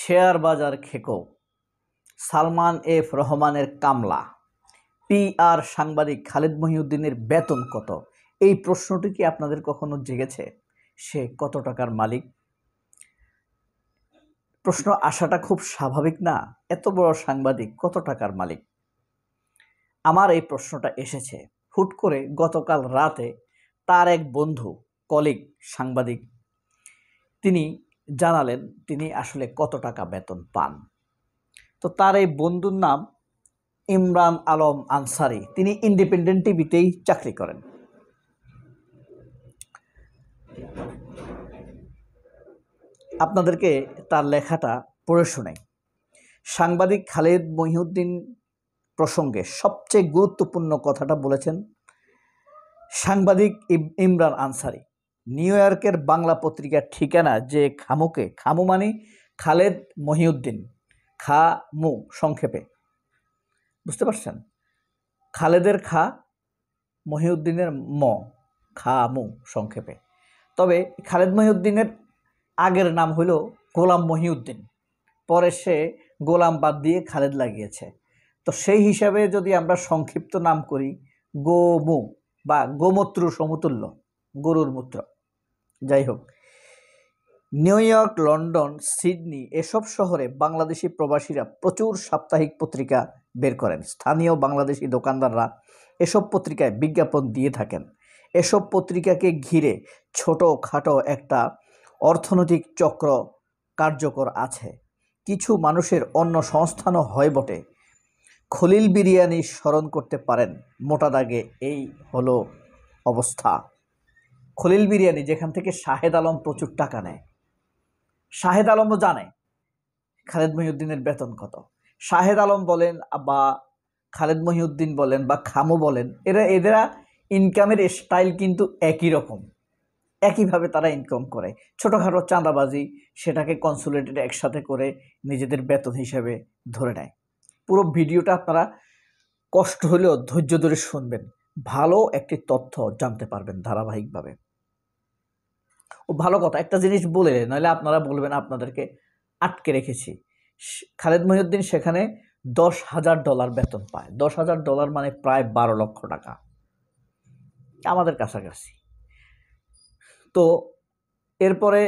Share বাজার খেকো, Salman F রহমানের কামলা, পিআর সাংবাদিক খালেদ মহিউদ্দিনের বেতন কত? এই প্রশ্নটি কি আপনাদের কখনো জেগেছে? সে কত টাকার মালিক? প্রশ্ন আসাটা খুব স্বাভাবিক না? এত বড় সাংবাদিক কত টাকার মালিক? আমার এই প্রশ্নটা এসেছে হুট করে গতকাল রাতে। তার এক বন্ধু, কলিগ সাংবাদিক, তিনি জানালেন তিনি আসলে কত টাকা বেতন পান। তো তার এই বন্ধুর নাম ইমরান আলম আনসারি। তিনি ইন্ডিপেন্ডেন্ট টিভিতেই চাকরি করেন। আপনাদেরকে তার লেখাটা পড়ে শোনাই। সাংবাদিক খালেদ মহিউদ্দিন প্রসঙ্গে সবচেয়ে গুরুত্বপূর্ণ কথাটা বলেছেন সাংবাদিক ইমরান আনসারি। নিউ ইয়র্কের বাংলা পত্রিকার ঠিকানা যে খামুকে, খামু মানে খালেদ মহিউদ্দিন, খামু সংক্ষেপে, বুঝতে পারছেন? খালেদের খা, মহিউদ্দিনের ম, খামু সংক্ষেপে। তবে খালেদ মহিউদ্দিনের আগের নাম হইল গোলাম মহিউদ্দিন, পরে সে গোলাম বাদ দিয়ে খালেদ লাগিয়েছে। তো সেই হিসাবে যদি আমরা সংক্ষিপ্ত নাম করি গোমু বা গোমূত্র সমতুল্য, গরুর মূত্র। যাই হোক, নিউ ইয়র্ক, লন্ডন, সিডনি এসব শহরে বাংলাদেশি প্রবাসীরা প্রচুর সাপ্তাহিক পত্রিকা বের করেন। স্থানীয় বাংলাদেশি দোকানদাররা এসব পত্রিকায় বিজ্ঞাপন দিয়ে থাকেন। এসব পত্রিকাকে ঘিরে ছোটোখাটো একটা অর্থনৈতিক চক্র কার্যকর আছে। কিছু মানুষের অন্য সংস্থানও হয় বটে। খলিল বিরিয়ানি স্মরণ করতে পারেন। মোটা দাগে এই হলো অবস্থা। খলিল বিরিয়ানি, যেখান থেকে শাহেদ আলম প্রচুর টাকা নেয়। শাহেদ আলমও জানে খালেদ মহিউদ্দিনের বেতন কত। শাহেদ আলম বলেন বা খালেদ মহিউদ্দিন বলেন বা খামু বলেন, এরা ইনকামের স্টাইল কিন্তু একই রকম, একইভাবে তারা ইনকাম করে। ছোটোখাটো চাঁদাবাজি, সেটাকে কনসোলিডেটেড একসাথে করে নিজেদের বেতন হিসেবে ধরে নেয়। পুরো ভিডিওটা আপনারা কষ্ট হলেও ধৈর্য ধরে শুনবেন, ভালো একটি তথ্য জানতে পারবেন ধারাবাহিকভাবে। ও ভালো কথা, একটা জিনিস বলে নইলে আপনারা বলবেন আপনাদেরকে আটকে রেখেছি। খালেদ মহিউদ্দিন সেখানে $10,000 বেতন পায়। $10,000 মানে প্রায় 12 লক্ষ টাকা, আমাদের কাছাকাছি। তো এরপরে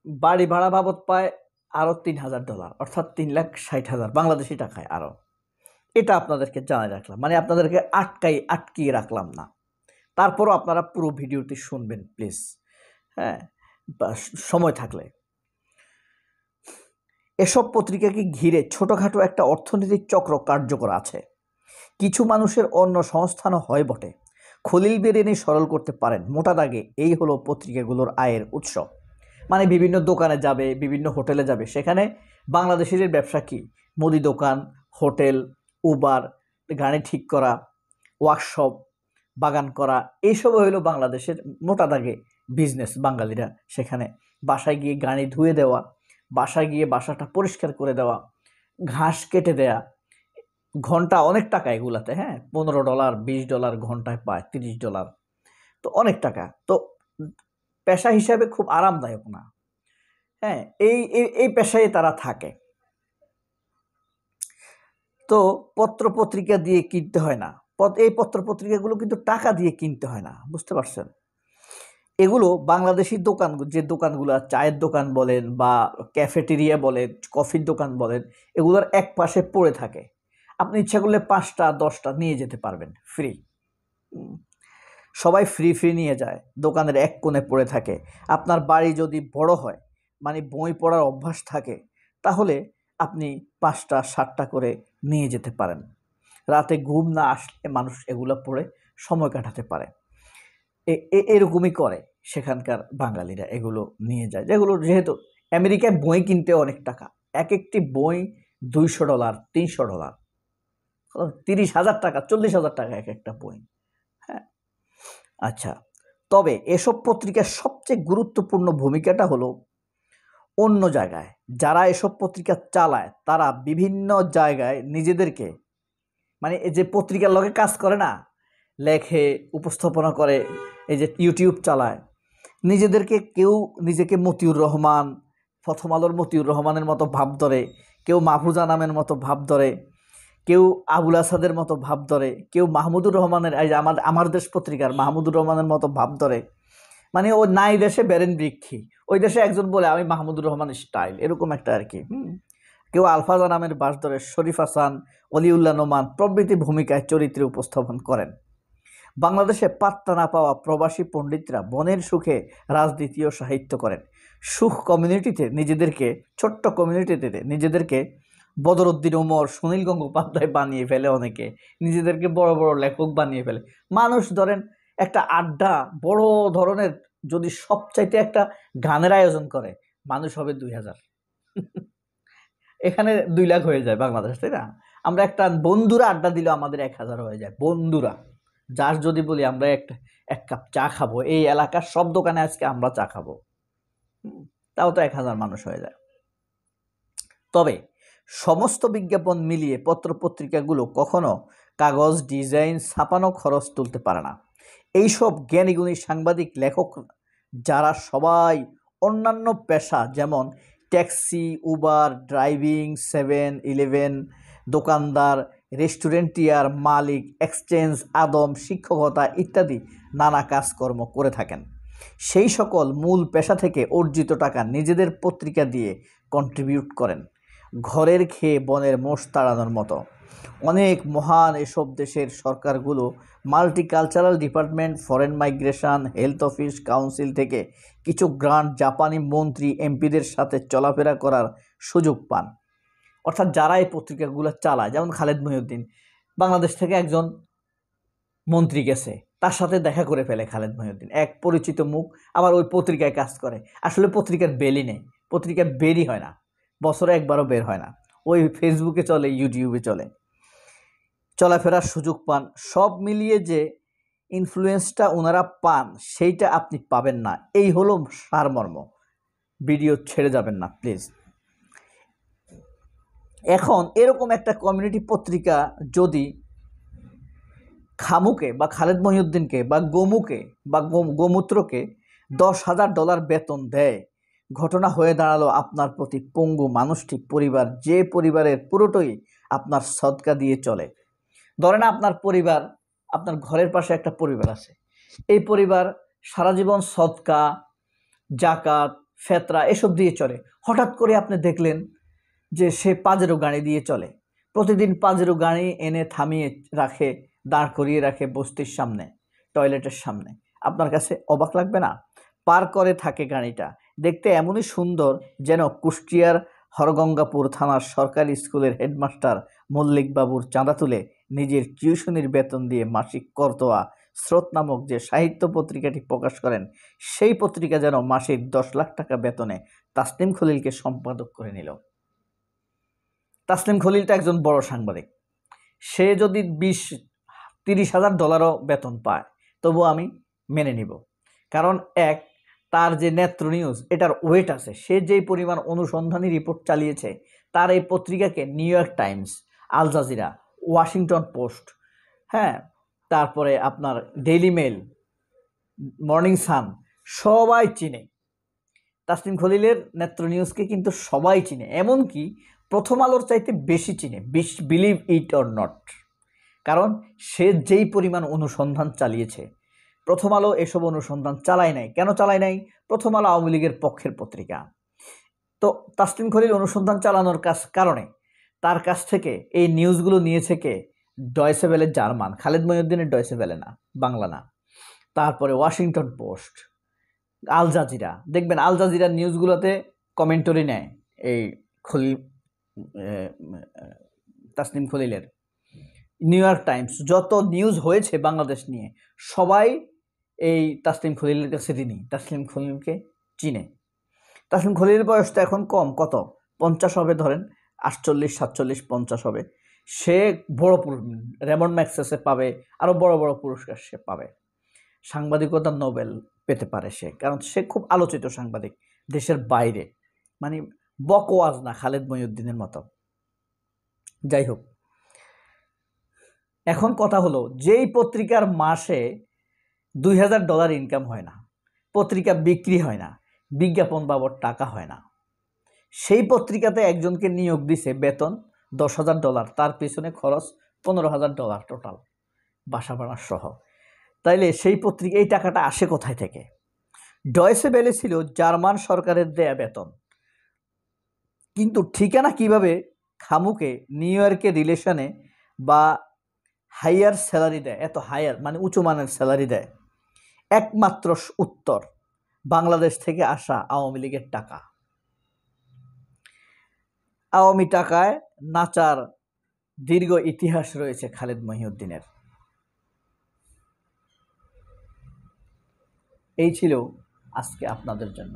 বাড়ি ভাড়া বাবদ পায় আরও $3,000, অর্থাৎ 3,60,000 বাংলাদেশি টাকায় আরও। এটা আপনাদেরকে জানাই রাখলাম, মানে আপনাদেরকে আটকিয়ে রাখলাম না। তারপরও আপনারা পুরো ভিডিওটি শুনবেন প্লিজ, হ্যাঁ, সময় থাকলে। এসব পত্রিকাকে ঘিরে ছোটোখাটো একটা অর্থনৈতিক চক্র কার্যকর আছে। কিছু মানুষের অন্য সংস্থানও হয় বটে। খলিল বিরিয়ানি সরল করতে পারেন। মোটা দাগে এই হলো পত্রিকাগুলোর আয়ের উৎস। মানে বিভিন্ন দোকানে যাবে, বিভিন্ন হোটেলে যাবে, সেখানে বাংলাদেশিদের ব্যবসা কি? মুদি দোকান, হোটেল, উবার, গাড়ি ঠিক করা, ওয়ার্কশপ, বাগান করা, এইসব হইল বাংলাদেশের মোটা দাগে বিজনেস। বাঙালিরা সেখানে বাসায় গিয়ে গাড়ি ধুয়ে দেওয়া, বাসায় গিয়ে বাসাটা পরিষ্কার করে দেওয়া, ঘাস কেটে দেয়া, ঘন্টা অনেক টাকা এগুলাতে, হ্যাঁ, $15, $20 ঘন্টায় পায়, $30। তো অনেক টাকা। তো পেশা হিসাবে খুব আরামদায়ক না, হ্যাঁ, এই পেশায় তারা থাকে। তো পত্রপত্রিকা দিয়ে কিনতে হয় না, এই পত্রপত্রিকাগুলো কিন্তু টাকা দিয়ে কিনতে হয় না, বুঝতে পারছেন? এগুলো বাংলাদেশি দোকান, যে দোকানগুলো, চায়ের দোকান বলেন বা ক্যাফেটেরিয়া বলেন, কফির দোকান বলেন, এগুলোর এক পাশে পড়ে থাকে। আপনি ইচ্ছা করলে 5টা 10টা নিয়ে যেতে পারবেন ফ্রি। সবাই ফ্রি নিয়ে যায়, দোকানের এক কোণে পড়ে থাকে। আপনার বাড়ি যদি বড় হয়, মানে বই পড়ার অভ্যাস থাকে, তাহলে আপনি 5টা 7টা করে নিয়ে যেতে পারেন। রাতে ঘুম না আসলে মানুষ এগুলো পড়ে সময় কাটাতে পারে। এরকমই করে সেখানকার বাঙালিরা, এগুলো নিয়ে যায়। যেগুলো, যেহেতু আমেরিকায় বই কিনতে অনেক টাকা, এক একটি বই $200, $300, 30,000 টাকা, 40,000 টাকা এক একটা বই, হ্যাঁ। আচ্ছা, তবে এসব পত্রিকার সবচেয়ে গুরুত্বপূর্ণ ভূমিকাটা হলো অন্য জায়গায়। যারা এসব পত্রিকা চালায় তারা বিভিন্ন জায়গায় নিজেদেরকে, মানে এই যে পত্রিকার লগে কাজ করে না, লেখে, উপস্থাপনা করে, এই যে ইউটিউব চালায়, নিজেদেরকে কেউ নিজেকে মতিউর রহমান, প্রথম আলোর মতিউর রহমানের মতো ভাব ধরে, কেউ মাহফুজা নামের মতো ভাব ধরে, কেউ আবুল আসাদের মতো ভাব ধরে, কেউ মাহমুদুর রহমানের এই যে আমার দেশ পত্রিকার মাহমুদুর রহমানের মতো ভাব ধরে। মানে ও নাই দেশে বেরেন বৃক্ষি, ওই দেশে একজন বলে আমি মাহমুদুর রহমানের স্টাইল, এরকম একটা আর কি। কেউ আলফাজা নামের বাস ধরে শরীফ হাসান, অলিউল্লাহ নোমান প্রভৃতি ভূমিকায় চরিত্রে উপস্থাপন করেন। বাংলাদেশে পাত্তা না পাওয়া প্রবাসী পণ্ডিতরা বনের সুখে রাজনীতি ও সাহিত্য করেন। সুখ কমিউনিটিতে নিজেদেরকে, ছোট্ট কমিউনিটিতে নিজেদেরকে বদরুদ্দিন ওমর, সুনীল গঙ্গোপাধ্যায় বানিয়ে ফেলে, অনেকে নিজেদেরকে বড় বড় লেখক বানিয়ে ফেলে। মানুষ ধরেন একটা আড্ডা বড় ধরনের যদি সবচাইতে একটা গানের আয়োজন করে, মানুষ হবে 2000, এখানে 2 লাখ হয়ে যায় বাংলাদেশ, তাই না? আমরা একটা বন্ধুরা আড্ডা দিলে আমাদের 1000 হয়ে যায় বন্ধুরা। যার যদি বলি আমরা এক কাপ চা খাবো, এই এলাকার সব দোকানে আজকে আমরা চা খাবো, তাও তো 1000 মানুষ হয়ে যায়। তবে সমস্ত বিজ্ঞাপন মিলিয়ে পত্রপত্রিকাগুলো কখনো কাগজ, ডিজাইন, ছাপানো খরচ তুলতে পারে না। এইসব জ্ঞানীগুণী সাংবাদিক, লেখক যারা সবাই অন্যান্য পেশা যেমন ট্যাক্সি, উবার, ড্রাইভিং, 7-11, দোকানদার, রেস্টুরেন্টিয়ার মালিক, এক্সচেঞ্জ, আদম, শিক্ষকতা ইত্যাদি নানা কাজকর্ম করে থাকেন, সেই সকল মূল পেশা থেকে অর্জিত টাকা নিজেদের পত্রিকা দিয়ে কন্ট্রিবিউট করেন। ঘরের খেয়ে বনের মোষ তাড়ানোর মতো। অনেক মহান এসব দেশের সরকারগুলো multicultural department, foreign migration, health office, council থেকে কিছু গ্রান্ট জাপানি মন্ত্রী, এমপিদের সাথে চলাফেরা করার সুযোগ পান। অর্থাৎ যারা এই পত্রিকাগুলো চালায়, যেমন খালেদ মহিউদ্দিন, বাংলাদেশ থেকে একজন মন্ত্রী গেছে, তার সাথে দেখা করে ফেলে খালেদ মহিউদ্দিন, এক পরিচিত মুখ, আবার ওই পত্রিকায় কাজ করে। আসলে পত্রিকার বেলই নেই, পত্রিকা বেরই হয় না, বছরে একবারও বের হয় না, ওই ফেসবুকে চলে, ইউটিউবে চলে, চলাফেরার সুযোগ পান। সব মিলিয়ে যে ইনফ্লুয়েন্সটা ওনারা পান সেইটা আপনি পাবেন না, এই হলো সারমর্ম। ভিডিও ছেড়ে যাবেন না প্লিজ। এখন এরকম একটা কমিউনিটি পত্রিকা যদি খামুকে বা খালেদ মহিউদ্দিনকে বা গোমুকে বা গোমূত্রকে $10,000 বেতন দেয়, ঘটনা হয়ে দাঁড়ালো আপনার প্রতি পঙ্গু মানুষটি পরিবার, যে পরিবারের পুরোটাই আপনার সদকা দিয়ে চলে। ধরেন আপনার পরিবার, আপনার ঘরের পাশে একটা পরিবার আছে, এই পরিবার সারা জীবন সদকা, জাকাত, ফেতরা এসব দিয়ে চলে। হঠাৎ করে আপনি দেখলেন যে সে পাজেরো গাড়ি দিয়ে চলে, প্রতিদিন পাজেরো গাড়ি এনে থামিয়ে রাখে, দাঁড় করিয়ে রাখে বস্তির সামনে, টয়লেটের সামনে। আপনার কাছে অবাক লাগবে না? পার করে থাকে গাড়িটা, দেখতে এমনই সুন্দর যেন কুষ্টিয়ার হরগঙ্গাপুর থানার সরকারি স্কুলের হেডমাস্টার মল্লিক বাবুর চাঁদা তুলে নিজের টিউশনির বেতন দিয়ে মাসিক করতোয়া স্রোত নামক যে সাহিত্য পত্রিকাটি প্রকাশ করেন, সেই পত্রিকা যেন মাসিক 10 লাখ টাকা বেতনে তাসলিম খলিলকে সম্পাদক করে নিল। তাসলিম খলিলটা একজন বড় সাংবাদিক, সে যদি $20,000-30,000 বেতন পায় তবু আমি মেনে নিব। কারণ এক, তার যে নেত্র নিউজ, এটার ওয়েট আছে, সে যেই পরিমাণ অনুসন্ধানী রিপোর্ট চালিয়েছে, তার এই পত্রিকাকে New York Times, Al Jazeera, Washington Post, হ্যাঁ, তারপরে আপনার ডেইলি মেল, মর্নিং সান, সবাই চিনে। তাসলিম খলিলের নেত্র নিউজকে কিন্তু সবাই চিনে, এমনকি প্রথম আলোর চাইতে বেশি চিনে, বিলিভ ইট অর নট। কারণ সে যেই পরিমাণ অনুসন্ধান চালিয়েছে, প্রথম আলো এসব অনুসন্ধান চালায় নাই। কেন চালায় নাই? প্রথম আলো আওয়ামী লীগের পক্ষের পত্রিকা। তো তাসলিম খলিল অনুসন্ধান চালানোর কারণে তার কাছ থেকে এই নিউজগুলো নিয়েছে কে? ডয়েচে ভেলে জার্মান, খালেদ মহিউদ্দিনের ডয়েচে ভেলে না, বাংলা না। তারপরে ওয়াশিংটন পোস্ট, আল জাজিরা, দেখবেন আল জাজিরার নিউজগুলোতে কমেন্টরি নেয় এই Khalil, Taslim খলিলের। New York Times, যত নিউজ হয়েছে বাংলাদেশ নিয়ে, সবাই এই তাসলিম খলিলের কাছে ঋণী, তাসলিম খলিলকে চিনে। তাসলিম খলিলের বয়সটা এখন কম, কত 50 হবে, ধরেন 48, 47, 50 হবে। সে বড় রেমন্ড ম্যাগসেসে পাবে, আরও বড় বড় পুরস্কার সে পাবে, সাংবাদিকতার নোবেল পেতে পারে সে, কারণ সে খুব আলোচিত সাংবাদিক দেশের বাইরে, মানে বকওয়াজ না খালেদ মহিউদ্দিনের মতো। যাই হোক, এখন কথা হলো, যেই পত্রিকার মাসে $2,000 ইনকাম হয় না, পত্রিকা বিক্রি হয় না, বিজ্ঞাপন বাবদ টাকা হয় না, সেই পত্রিকাতে একজনকে নিয়োগ দিছে, বেতন $10,000, তার পিছনে খরচ $15,000 টোটাল, বাসা ভাড়া সহ। তাইলে সেই পত্রিকা এই টাকাটা আসে কোথায় থেকে? ডয়েচে ভেলে ছিল জার্মান সরকারের দেয়া বেতন, কিন্তু ঠিকানা কিভাবে খামুকে নিউ ইয়র্কের রিলেশনে বা হাইয়ার স্যালারি দেয়, এত হায়ার মানে উঁচু মানের স্যালারি দেয়? একমাত্র উত্তর বাংলাদেশ থেকে আসা আওয়ামী লীগের টাকা। আওয়ামী টাকায় নাচার দীর্ঘ ইতিহাস রয়েছে খালেদ মহিউদ্দিনের। এই ছিল আজকে আপনাদের জন্য।